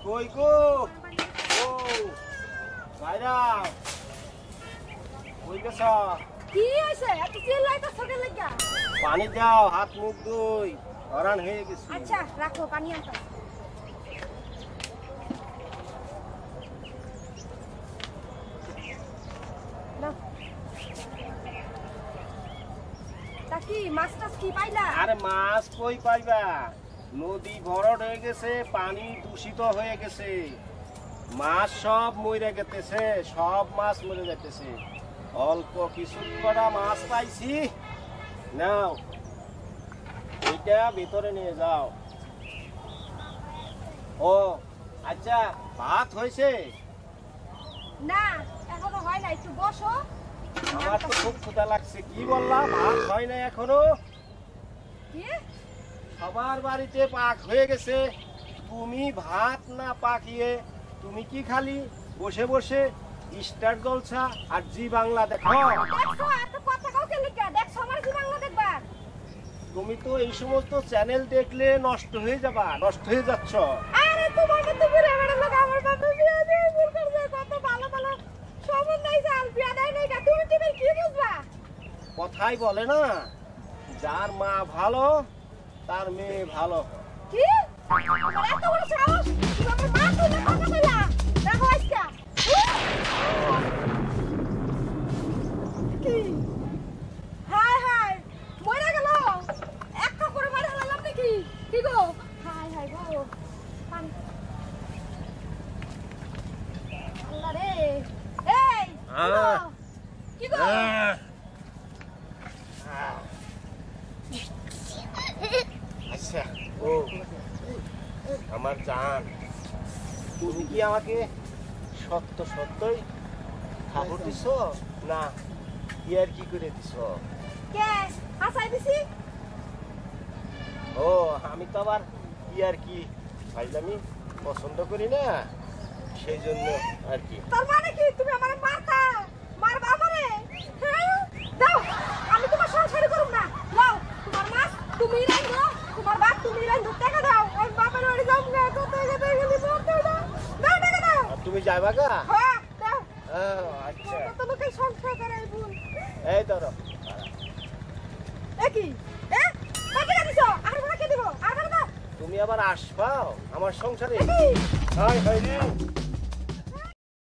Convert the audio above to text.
কই গো ও ভাইরা কই গেছ? কি হইছে এত চিল্লাইতা সকে লাগা? পানি দাও, হাত মুখ ধুই, হরান হয়ে গেছি। আচ্ছা রাখো, পানি আনতে। নাও। তা কি মাছ টাছ কি পাইলা? আরে মাছ কই পাইবা, নদী ভরট হয়ে গেছে, পানি দূষিত হয়ে গেছে, মাছ সব মরে গেতেছে, সব মাছ মরে যাইতেছে। অল্প কিছু কটা মাছ পাইছি, নাও এইটা ভিতরে নিয়ে যাও। ও আচ্ছা, ভাত হয়েছে? না এখনো হয় না, একটু বসো। আমার তো খুব ক্ষুধা লাগছে। কি বললাম, ভাত হয় না এখনো? কি? সবার বাড়িতে পাক হয়ে গেছে, তুমি ভাত না পাকিয়ে তুমি কি খালি বসে বসে স্টার জলসা আর জি বাংলা দেখো? দেখছো এত কথা কাউ কে লিখা? দেখছো আমার কি বাংলা দেখবা? তুমি তো এই সমস্ত চ্যানেল দেখলে নষ্ট হয়ে যাবা, নষ্ট হয়ে যাচ্ছ। আরে তোমার মতো বুড়া বড় লোক আমার বাবা বিয়া দিয়ে ভুল করছে, কত ভালো ভালো সম্বন্ধ হইছে, আর বিয়া দেয় নাই কা? তুমি কি বুঝবা? কথাই বলে না, যার মা ভালো তার মেয়ে ভালো। কি? আমার এত বড় সাহস? তুমি আমার মা তুলে কথা কইলা? দেখো আজকে কি? হায় হায় মরে গেল, একটা করে মারা হলাম নাকি? কি গো? হায় হায় গো, পানি। আল্লাহ রে, এই কি গো? আচ্ছা ও আমার জান, তুমি কি আমাকে সত্য সত্যই খবর দিছ না ইয়ার কি করে দিছ? কে হাসাই দিছি? ও আমি তো আবার ইয়ার কি ভাইজামি পছন্দ করি না, সেই জন্য আর কি। তোর মানে কি তুমি আমারে মারতা? মারবা আমারে? হ্যাঁ দাও, আমি তোমার সংসারই করব না। নাও তোমার মাছ তুমি রাইনো, তোমার ভাত তুমি রাইনো, টাকা দাও। ওই বাপের বাড়ি যাও না, কত টাকা গেলি বলতে না। দাও টাকা দাও। আর তুমি যাইবা গা? হ্যাঁ দাও। আচ্ছা কত লোকের সংসার করে ভুল। এই ধরো। এ কি? কত টাকা দিছো? আর ভাড়া কে দিব? আর ভাড়া দাও। তুমি আবার আসবাও আমার সংসারে? এ কি? হাই হাই রে।